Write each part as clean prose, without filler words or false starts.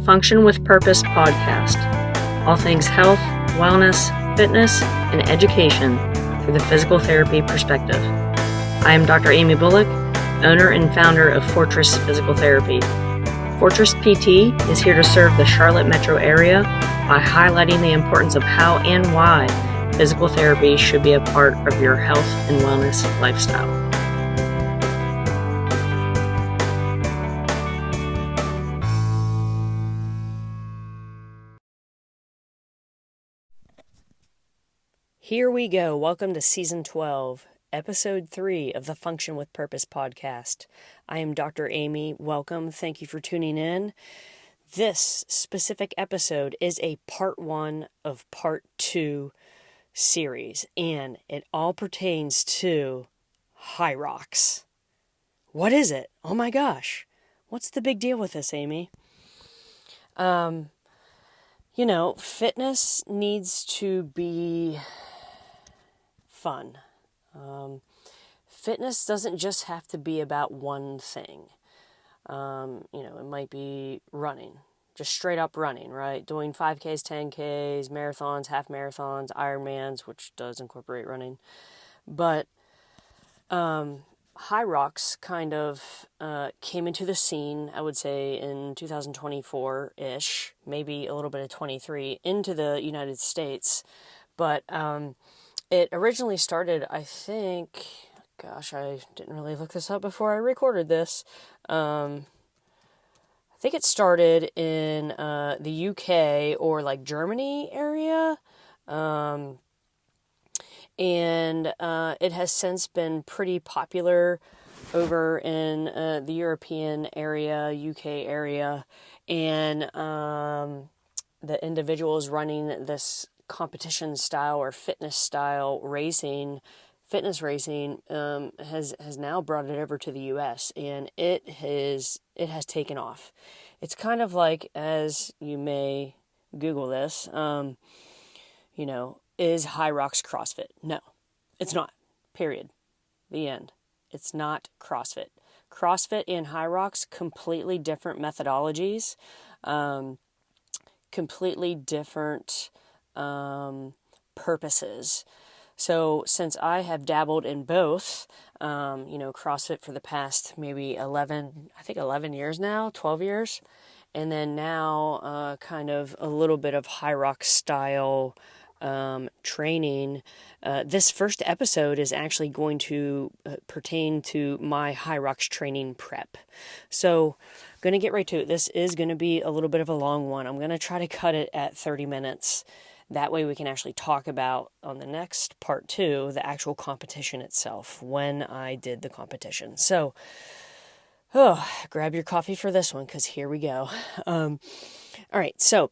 Function with Purpose podcast. All things health, wellness, fitness, and education through the physical therapy perspective. I am Dr. Amy Bullock, owner and founder of Fortress Physical Therapy. Fortress PT is here to serve the Charlotte metro area by highlighting the importance of how and why physical therapy should be a part of your health and wellness lifestyle. Here we go. Welcome to Season 12, Episode 3 of the Function with Purpose podcast. I am Dr. Amy. Welcome. Thank you for tuning in. This specific episode is a part 1 of part 2 series, and it all pertains to HYROX. What is it? Oh my gosh. What's the big deal with this, Amy? Fitness needs to be fun. Fitness doesn't just have to be about one thing. It might be running, just straight up running, right? Doing 5Ks, 10Ks, marathons, half marathons, Ironmans, which does incorporate running. But HYROX kind of came into the scene, I would say, in 2024-ish, maybe a little bit of 23, into the United States. But it originally started, I think, I didn't really look this up before I recorded this. I think it started in the UK or like Germany area. And it has since been pretty popular over in the European area, UK area. And the individuals running this competition style or fitness racing has now brought it over to the US, and it has taken off. It's kind of like, as you may Google this, is HYROX CrossFit? No, it's not. Period. The end. It's not CrossFit. CrossFit and HYROX, completely different methodologies, completely different purposes. So since I have dabbled in both, CrossFit for the past maybe 11 years now, 12 years, and then now kind of a little bit of HYROX style training. This first episode is actually going to pertain to my HYROX training prep. So I'm going to get right to it. This is going to be a little bit of a long one. I'm going to try to cut it at 30 minutes. That way we can actually talk about, on the next part 2, the actual competition itself, when I did the competition. So, grab your coffee for this one, because here we go. All right, so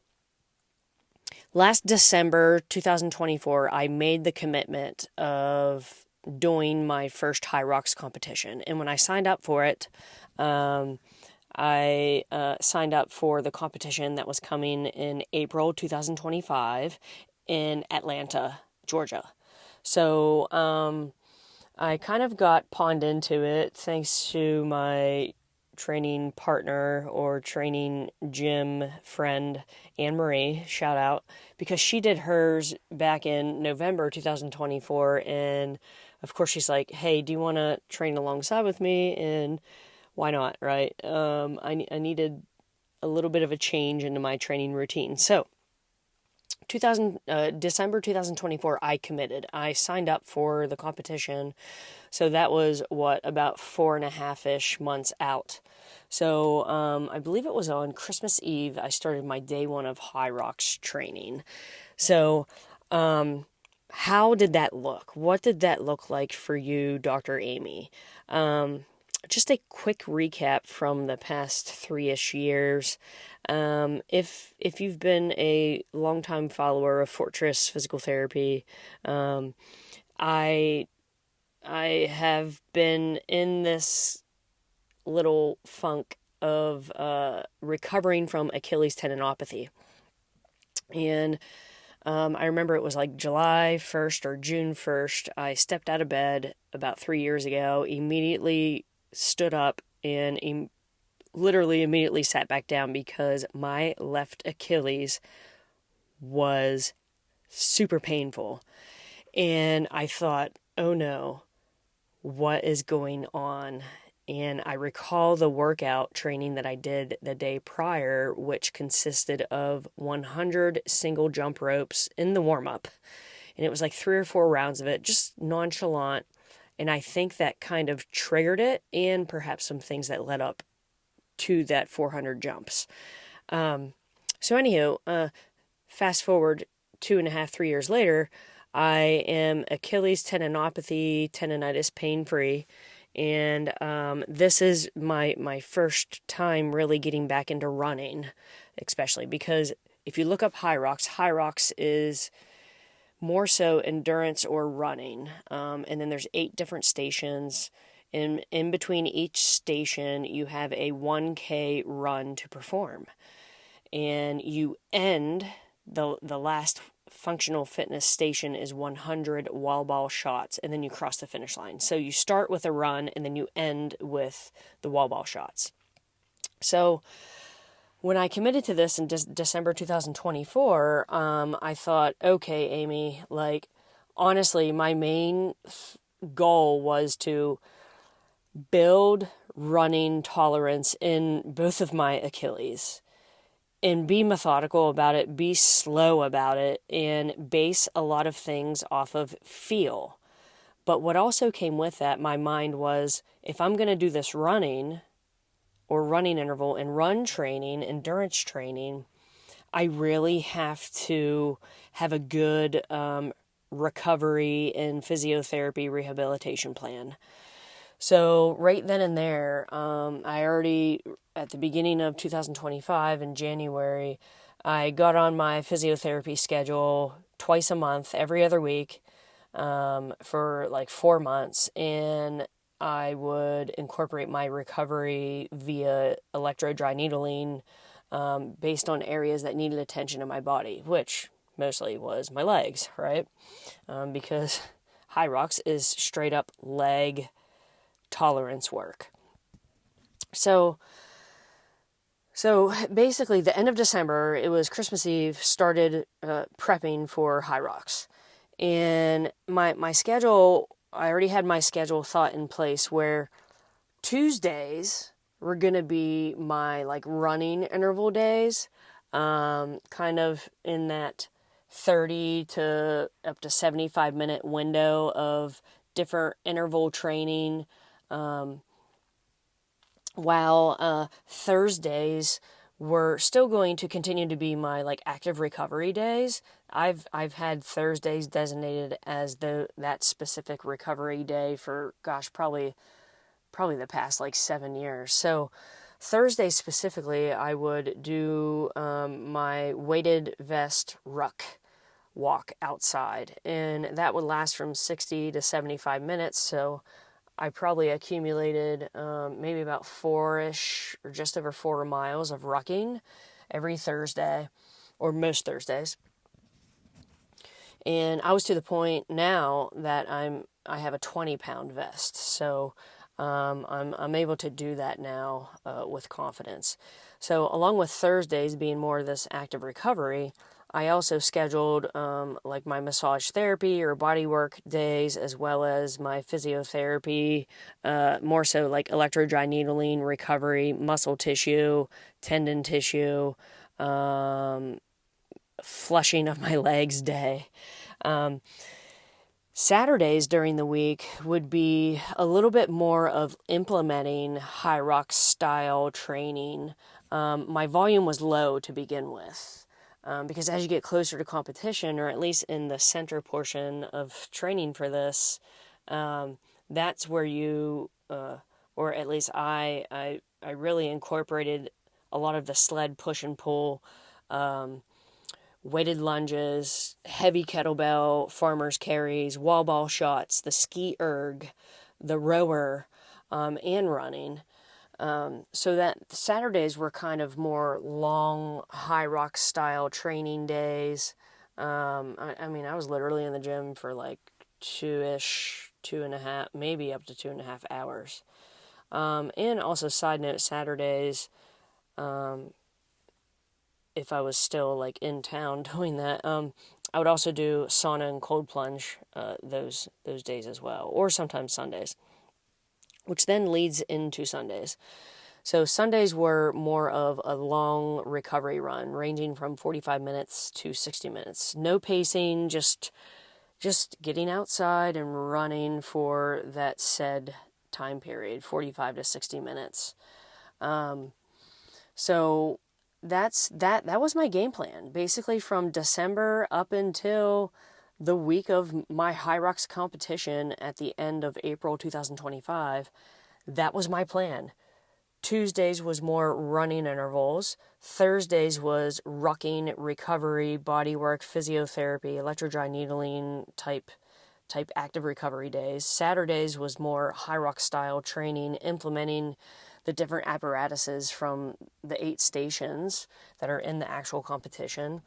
last December 2024, I made the commitment of doing my first HYROX competition. And when I signed up for it, I signed up for the competition that was coming in April 2025 in Atlanta, Georgia. So I kind of got pawned into it thanks to my training partner or training gym friend, Anne-Marie, shout out, because she did hers back in November 2024. And of course she's like, hey, do you want to train alongside with me? And why not, right? I needed a little bit of a change into my training routine. So, December 2024, I committed. I signed up for the competition. So that was, about 4.5-ish months out. So, I believe it was on Christmas Eve, I started my day 1 of HYROX training. So, how did that look? What did that look like for you, Dr. Amy? Just a quick recap from the past 3-ish years. If you've been a longtime follower of Fortress Physical Therapy, I have been in this little funk of recovering from Achilles tendinopathy. And I remember it was like July 1st or June 1st. I stepped out of bed about 3 years ago, immediately stood up and literally immediately sat back down because my left Achilles was super painful. And I thought, oh no, what is going on? And I recall the workout training that I did the day prior, which consisted of 100 single jump ropes in the warm-up. And it was like 3 or 4 rounds of it, just nonchalant. And I think that kind of triggered it, and perhaps some things that led up to that 400 jumps. Fast forward 2.5, 3 years later, I am Achilles tendinitis pain-free. And this is my first time really getting back into running, especially because if you look up HYROX is more so endurance or running. And then there's 8 different stations. In between each station, you have a 1K run to perform. And you end, the last functional fitness station is 100 wall ball shots, and then you cross the finish line. So you start with a run, and then you end with the wall ball shots. So when I committed to this in December 2024, I thought, okay, Amy, like, honestly, my main goal was to build running tolerance in both of my Achilles and be methodical about it, be slow about it, and base a lot of things off of feel. But what also came with that, my mind was, if I'm going to do this running or running interval and run training, endurance training, I really have to have a good recovery and physiotherapy rehabilitation plan. So right then and there, I already, at the beginning of 2025 in January, I got on my physiotherapy schedule twice a month, every other week, for like 4 months. And I would incorporate my recovery via electro-dry needling, based on areas that needed attention in my body, which mostly was my legs, right? Because HYROX is straight up leg tolerance work. So basically the end of December, it was Christmas Eve, started prepping for HYROX. And my schedule, I already had my schedule thought in place where Tuesdays were going to be my like running interval days, kind of in that 30 to up to 75 minute window of different interval training, while Thursdays were still going to continue to be my like active recovery days. I've had Thursdays designated as that specific recovery day for probably the past like 7 years. So Thursday specifically, I would do my weighted vest ruck walk outside, and that would last from 60 to 75 minutes. So I probably accumulated maybe about 4-ish or just over 4 miles of rucking every Thursday, or most Thursdays. And I was to the point now that I have a 20-pound vest, so I'm able to do that now with confidence. So along with Thursdays being more of this active recovery, I also scheduled like my massage therapy or body work days, as well as my physiotherapy, more so like electro-dry needling, recovery, muscle tissue, tendon tissue, flushing of my legs day. Saturdays during the week would be a little bit more of implementing HYROX style training. My volume was low to begin with, because as you get closer to competition, or at least in the center portion of training for this, that's where you, or at least I really incorporated a lot of the sled push and pull, weighted lunges, heavy kettlebell, farmer's carries, wall ball shots, the ski erg, the rower, and running. So that Saturdays were kind of more long HYROX style training days. I mean, I was literally in the gym for like 2.5, maybe up to 2.5 hours. And also, side note, Saturdays, if I was still like in town doing that, I would also do sauna and cold plunge those days as well, or sometimes Sundays, which then leads into Sundays. So Sundays were more of a long recovery run, ranging from 45 minutes to 60 minutes. No pacing, just getting outside and running for that said time period, 45 to 60 minutes. So that was my game plan. Basically from December up until the week of my HYROX competition at the end of April 2025, that was my plan. Tuesdays was more running intervals. Thursdays was rucking, recovery, bodywork, physiotherapy, electrodry needling type active recovery days. Saturdays was more HYROX style training, implementing the different apparatuses from the 8 stations that are in the actual competition.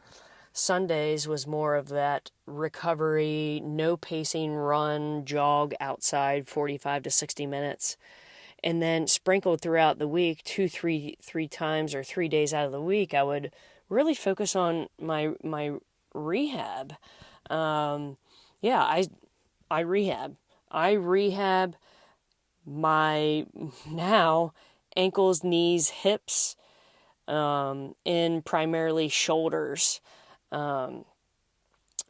Sundays was more of that recovery, no pacing, run, jog outside 45 to 60 minutes. And then sprinkled throughout the week, three times or 3 days out of the week, I would really focus on my rehab. I rehab. I rehab my now ankles, knees, hips, and primarily shoulders,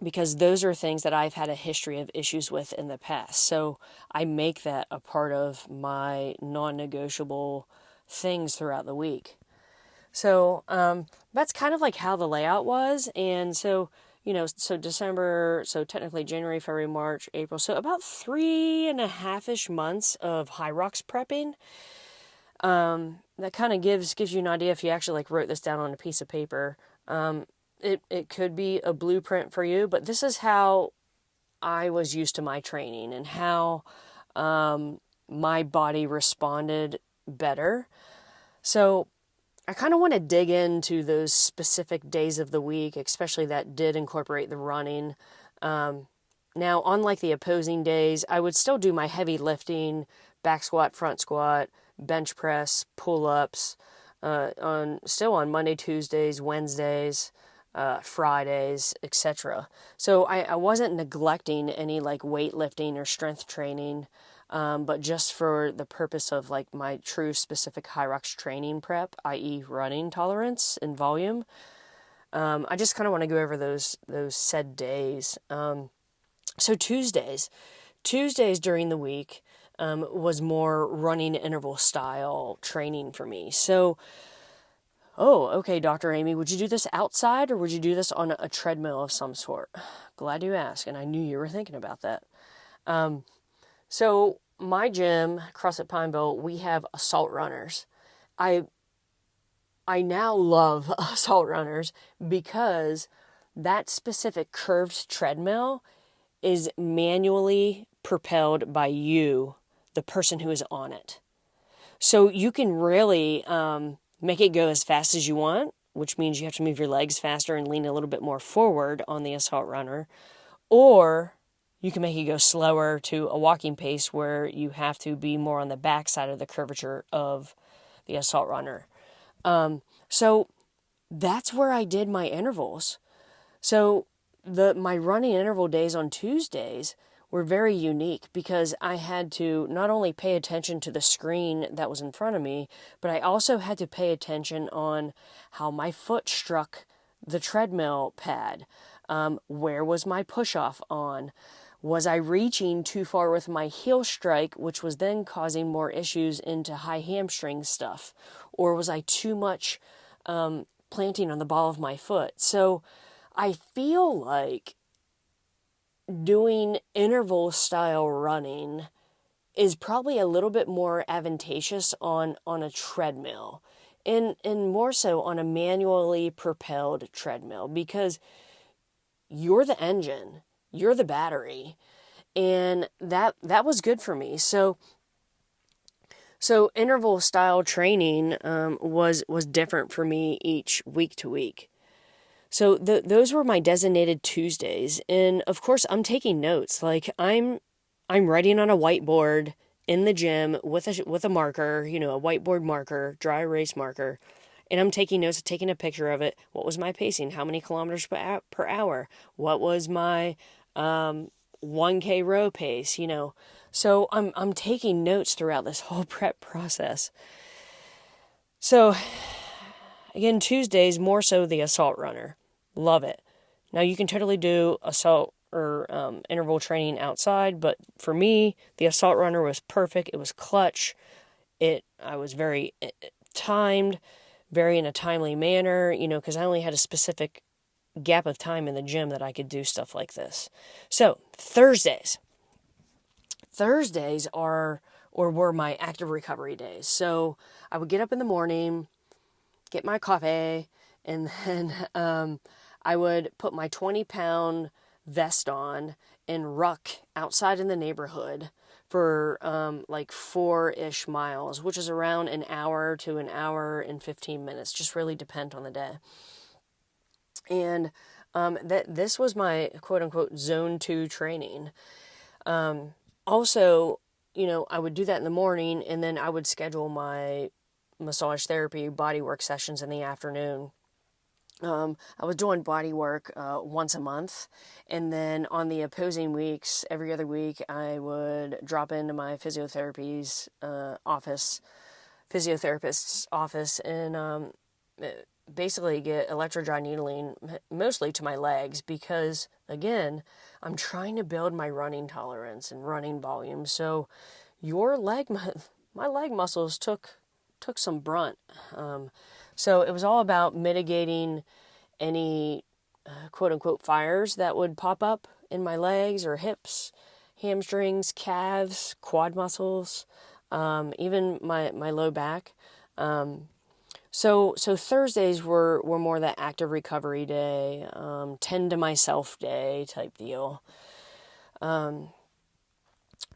because those are things that I've had a history of issues with in the past. So I make that a part of my non-negotiable things throughout the week. So that's kind of like how the layout was. And so, so December, so technically January, February, March, April. So about 3.5-ish months of HYROX prepping. That kind of gives you an idea if you actually like wrote this down on a piece of paper. It could be a blueprint for you, but this is how I was used to my training and how my body responded better. So I kind of want to dig into those specific days of the week, especially that did incorporate the running. Now, unlike the opposing days, I would still do my heavy lifting, back squat, front squat, bench press, pull-ups, on Monday, Tuesdays, Wednesdays, Fridays, etc. So I wasn't neglecting any like weightlifting or strength training, but just for the purpose of like my true specific HYROX training prep, i.e. running tolerance and volume. I just kind of want to go over those said days. So Tuesdays during the week was more running interval style training for me. So, okay, Dr. Amy, would you do this outside or would you do this on a treadmill of some sort? Glad you asked, and I knew you were thinking about that. So my gym, CrossFit Pineville, we have assault runners. I now love assault runners because that specific curved treadmill is manually propelled by you, the person who is on it. So you can really make it go as fast as you want, which means you have to move your legs faster and lean a little bit more forward on the assault runner, or you can make it go slower to a walking pace where you have to be more on the back side of the curvature of the assault runner. So that's where I did my intervals. So my running interval days on Tuesdays were very unique because I had to not only pay attention to the screen that was in front of me, but I also had to pay attention on how my foot struck the treadmill pad. Where was my push-off on? Was I reaching too far with my heel strike, which was then causing more issues into high hamstring stuff? Or was I too much planting on the ball of my foot? So I feel like doing interval style running is probably a little bit more advantageous on a treadmill and more so on a manually propelled treadmill because you're the engine, you're the battery, and that was good for me. So interval style training was different for me each week to week. So those were my designated Tuesdays. And of course, I'm taking notes. Like I'm writing on a whiteboard in the gym with a marker, a whiteboard marker, dry erase marker, and I'm taking notes, taking a picture of it. What was my pacing? How many kilometers per hour? What was my 1K row pace? So I'm taking notes throughout this whole prep process. So again, Tuesdays more so the assault runner. Love it. Now you can totally do assault or interval training outside, but for me, the assault runner was perfect. It was clutch. I was very timed, very in a timely manner, because I only had a specific gap of time in the gym that I could do stuff like this. So Thursdays were my active recovery days. So I would get up in the morning, get my coffee, and then I would put my 20-pound vest on and ruck outside in the neighborhood for 4-ish miles, which is around an hour to an hour and 15 minutes. Just really depend on the day. And this was my quote-unquote zone 2 training. Also, I would do that in the morning, and then I would schedule my massage therapy bodywork sessions in the afternoon. I was doing body work once a month, and then on the opposing weeks, every other week, I would drop into my physiotherapist's office, and basically get electrodry needling, mostly to my legs, because again, I'm trying to build my running tolerance and running volume. So my leg muscles took some brunt. So it was all about mitigating any quote-unquote fires that would pop up in my legs or hips, hamstrings, calves, quad muscles, even my low back. So Thursdays were more that active recovery day, tend to myself day type deal.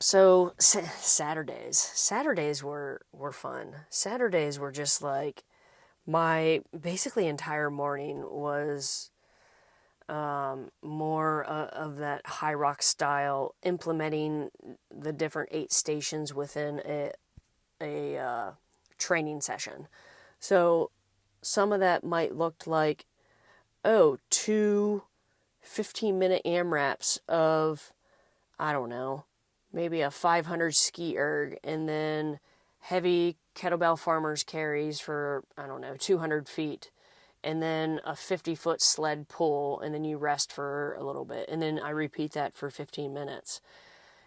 So Saturdays were fun. Saturdays were just like my basically entire morning was more of that HYROX style, implementing the different 8 stations within a training session. So some of that might look like, 2 15-minute AMRAPs of, I don't know, maybe a 500 ski erg, and then heavy kettlebell farmer's carries for, 200 feet, and then a 50-foot sled pull, and then you rest for a little bit, and then I repeat that for 15 minutes.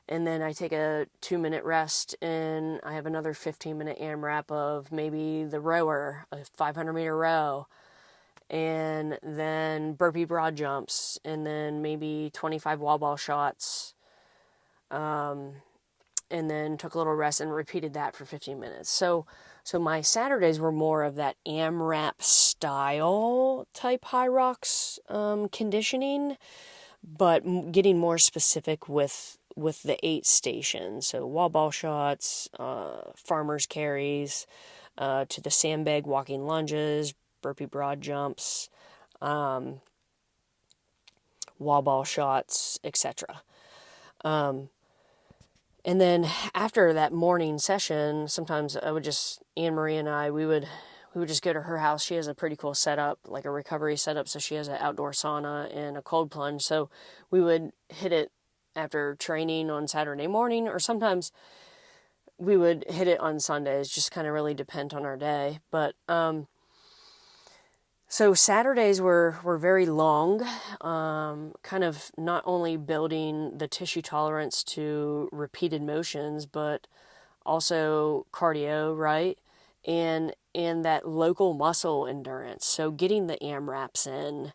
And then I take a 2-minute rest, and I have another 15-minute AMRAP of maybe the rower, a 500-meter row, and then burpee broad jumps, and then maybe 25 wall ball shots, and then took a little rest and repeated that for 15 minutes. So my Saturdays were more of that AMRAP style type HYROX conditioning, but getting more specific with the 8 stations. So wall ball shots, farmer's carries, to the sandbag walking lunges, burpee broad jumps, wall ball shots, etc. And then after that morning session, sometimes Anne Marie and I, we would just go to her house. She has a pretty cool setup, like a recovery setup. So she has an outdoor sauna and a cold plunge. So we would hit it after training on Saturday morning, or sometimes we would hit it on Sundays, just kind of really depend on our day. But so Saturdays were very long, kind of not only building the tissue tolerance to repeated motions, but also cardio, right? And that local muscle endurance. So getting the AMRAPs in,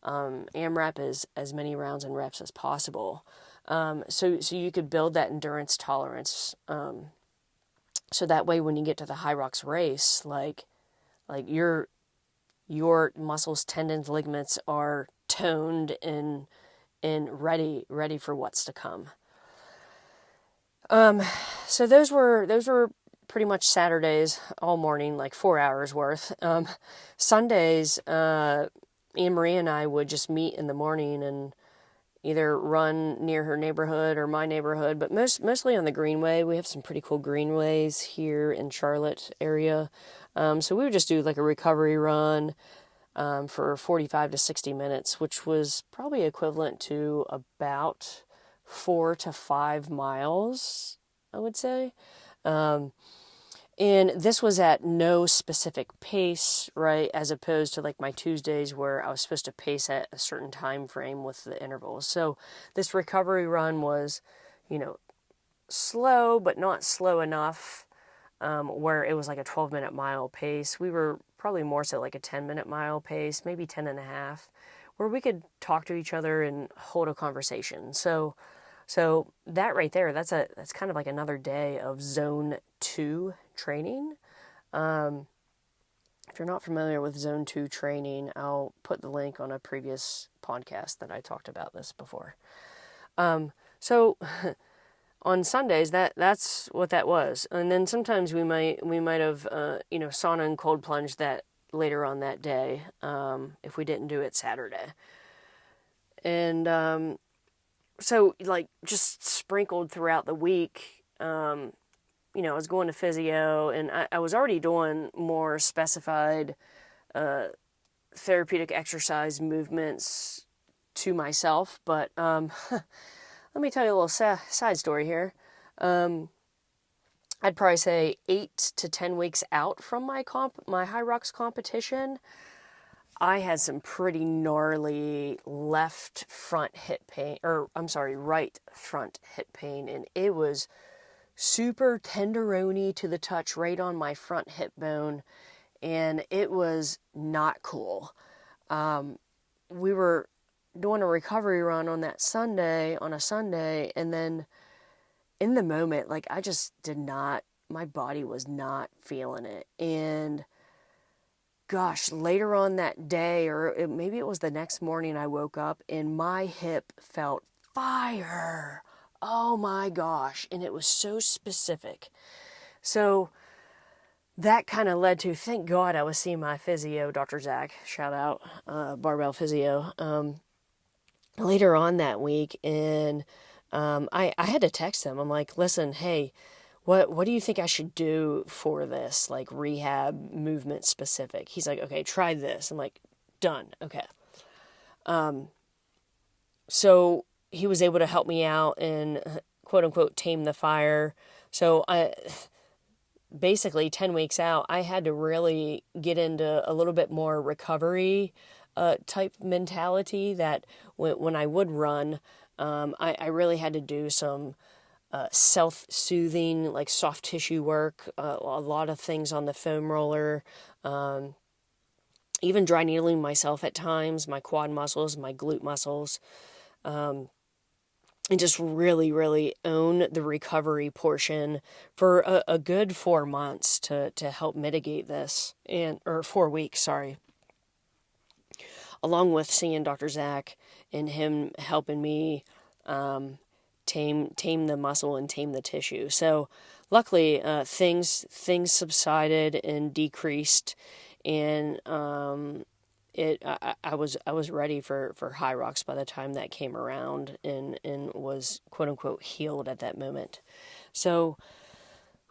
AMRAP is as many rounds and reps as possible. So you could build that endurance tolerance. So that way when you get to the HYROX race, like your muscles, tendons, ligaments are toned and ready for what's to come. So those were pretty much Saturdays all morning, like 4 hours worth. Sundays, Anne Marie and I would just meet in the morning, and either run near her neighborhood or my neighborhood, but mostly on the Greenway. We have some pretty cool greenways here in Charlotte area. So we would just do like a recovery run for 45 to 60 minutes, which was probably equivalent to about 4 to 5 miles, I would say. And this was at no specific pace, right? As opposed to like my Tuesdays where I was supposed to pace at a certain time frame with the intervals. So this recovery run was, slow, but not slow enough where it was like a 12-minute mile pace. We were probably more so like a 10-minute mile pace, maybe 10 and a half, where we could talk to each other and hold a conversation. So that right there, that's kind of like another day of zone 2 training. If you're not familiar with zone 2 training, I'll put the link on a previous podcast that I talked about this before. So on Sundays, that's what that was. And then sometimes we might have, sauna and cold plunge that later on that day, if we didn't do it Saturday. And, so like just sprinkled throughout the week, I was going to physio and I was already doing more specified, therapeutic exercise movements to myself. But, let me tell you a little side story here. I'd probably say 8 to 10 weeks out from my HYROX competition, I had some pretty gnarly right front hip pain, and it was super tenderoni to the touch right on my front hip bone, and it was not cool. We were doing a recovery run on a Sunday, and then in the moment, like I just my body was not feeling it. And gosh, later on that day, maybe it was the next morning, I woke up and my hip felt fire. Oh my gosh. And it was so specific. So that kind of led to, thank God I was seeing my physio, Dr. Zach, shout out, Barbell Physio, later on that week. And I had to text him. I'm like, listen, hey, what do you think I should do for this, like rehab movement specific? He's like, okay, try this. I'm like, done. Okay. So he was able to help me out and quote unquote tame the fire. So basically 10 weeks out, I had to really get into a little bit more recovery type mentality that when I would run, I really had to do some self-soothing, like soft tissue work, a lot of things on the foam roller, even dry needling myself at times, my quad muscles, my glute muscles, and just really, really own the recovery portion for a good 4 months to help mitigate this, or 4 weeks, sorry. Along with seeing Dr. Zach and him helping me tame the muscle and tame the tissue. So luckily, things subsided and decreased, and I was ready for HYROX by the time that came around, and was quote unquote healed at that moment. So,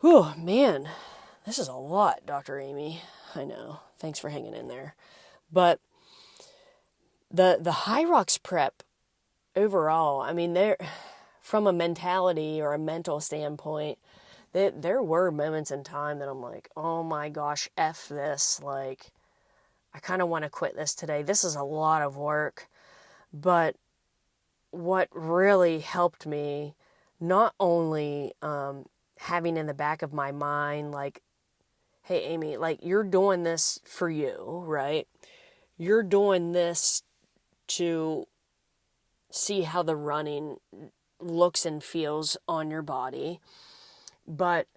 whew, man, this is a lot, Dr. Amy. I know. Thanks for hanging in there. But the HYROX prep overall, I mean, from a mentality or a mental standpoint, there were moments in time that I'm like, oh my gosh, F this, like, I kind of want to quit this today. This is a lot of work. But what really helped me, not only having in the back of my mind, like, hey, Amy, like, you're doing this for you, right? You're doing this to see how the running looks and feels on your body. But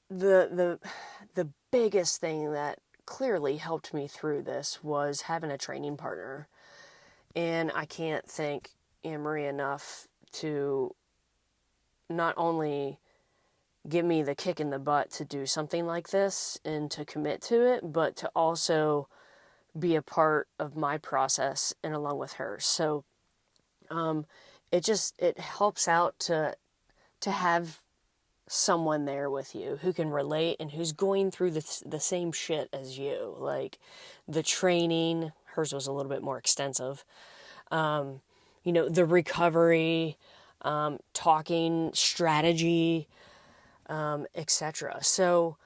the biggest thing that clearly helped me through this was having a training partner. And I can't thank Anne-Marie enough to not only give me the kick in the butt to do something like this and to commit to it, but to also be a part of my process and along with hers. So It helps out to have someone there with you who can relate and who's going through the same shit as you. Like the training, hers was a little bit more extensive. The recovery, talking strategy, etc. So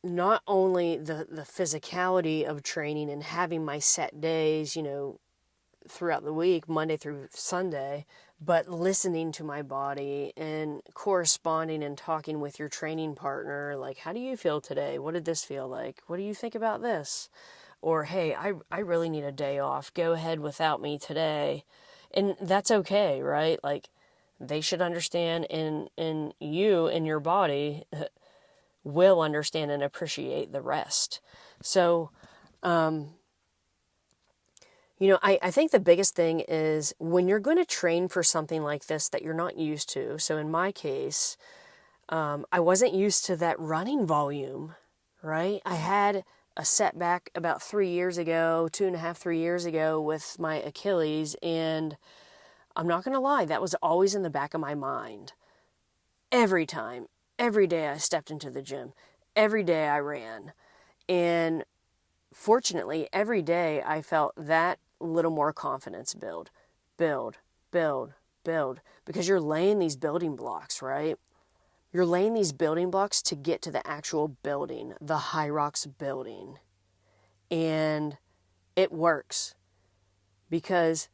not only the physicality of training and having my set days, throughout the week, Monday through Sunday, but listening to my body and corresponding and talking with your training partner, like, how do you feel today? What did this feel like? What do you think about this? Or, hey, I really need a day off. Go ahead without me today. And that's okay, right? Like, they should understand, and you and your body will understand and appreciate the rest. So, I think the biggest thing is when you're going to train for something like this that you're not used to. So in my case, I wasn't used to that running volume, right? I had a setback about 3 years ago, 2.5, 3 years ago with my Achilles. And I'm not going to lie, that was always in the back of my mind. Every time, every day I stepped into the gym, every day I ran. And fortunately, every day I felt that little more confidence build, because you're laying these building blocks, right? You're laying these building blocks to get to the actual building, the HYROX building. And it works because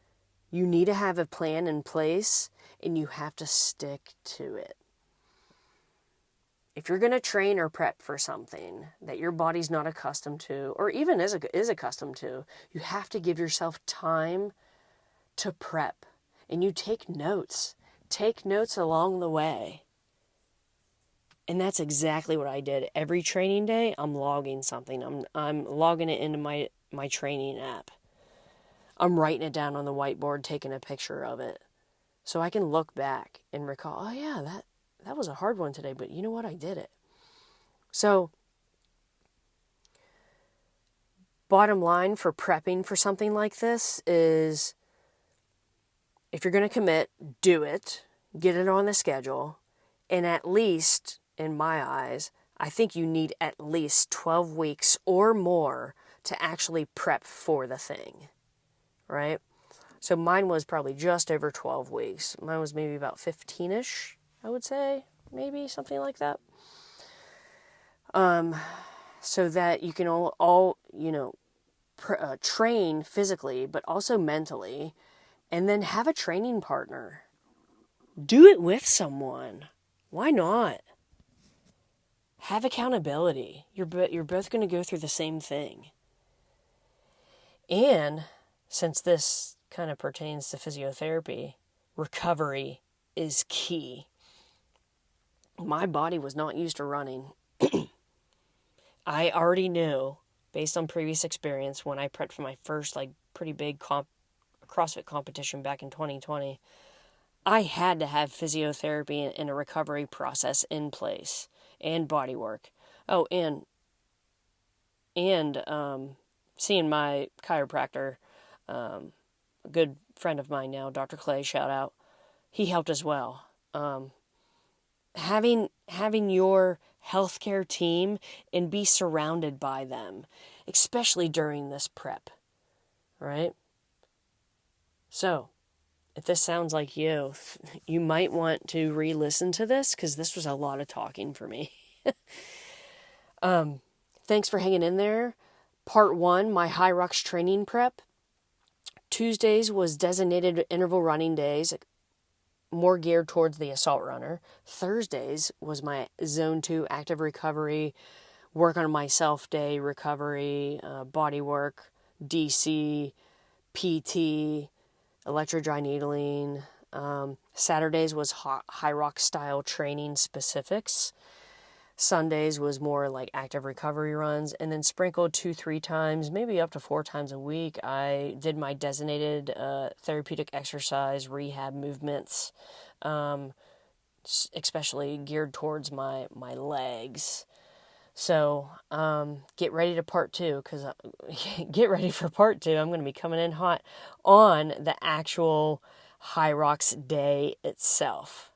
you need to have a plan in place and you have to stick to it. If you're going to train or prep for something that your body's not accustomed to, or even is accustomed to, you have to give yourself time to prep. And you take notes. Take notes along the way. And that's exactly what I did. Every training day, I'm logging something. I'm logging it into my training app. I'm writing it down on the whiteboard, taking a picture of it. So I can look back and recall, oh yeah, that was a hard one today, but you know what? I did it. So, bottom line for prepping for something like this is, if you're going to commit, do it. Get it on the schedule. And at least, in my eyes, I think you need at least 12 weeks or more to actually prep for the thing, right? So mine was probably just over 12 weeks. Mine was maybe about 15-ish, I would say. Maybe something like that. So that you can all train physically, but also mentally, and then have a training partner. Do it with someone. Why not? Have accountability. You're both going to go through the same thing. And since this kind of pertains to physiotherapy, recovery is key. My body was not used to running. I already knew, based on previous experience, when I prepped for my first pretty big CrossFit competition back in 2020, I had to have physiotherapy and a recovery process in place, and body work. Oh, and seeing my chiropractor, a good friend of mine now, Dr. Clay, shout out, he helped as well. Having your healthcare team and be surrounded by them, especially during this prep, right? So, if this sounds like you might want to re-listen to this, because this was a lot of talking for me. Thanks for hanging in there. Part 1, my HYROX training prep. Tuesdays was designated interval running days, more geared towards the assault runner. Thursdays was my Zone 2 active recovery, work on myself day recovery, body work, DC, PT, electrodry needling. Saturdays was HYROX style training specifics. Sundays was more like active recovery runs, and then sprinkled 2-3 times, maybe up to 4 times a week, I did my designated therapeutic exercise rehab movements, especially geared towards my legs. So get ready to part 2, because get ready for part 2. I'm going to be coming in hot on the actual HYROX day itself.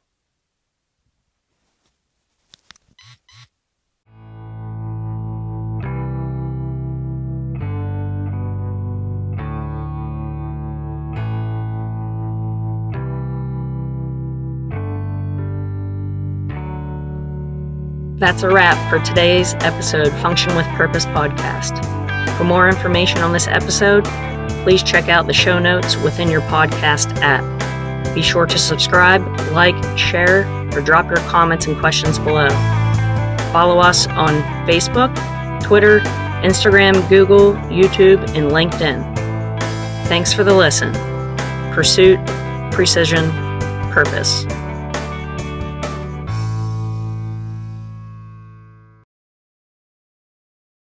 That's a wrap for today's episode, Function with Purpose podcast. For more information on this episode, please check out the show notes within your podcast app. Be sure to subscribe, like, share, or drop your comments and questions below. Follow us on Facebook, Twitter, Instagram, Google, YouTube, and LinkedIn. Thanks for the listen. Pursuit, precision, purpose.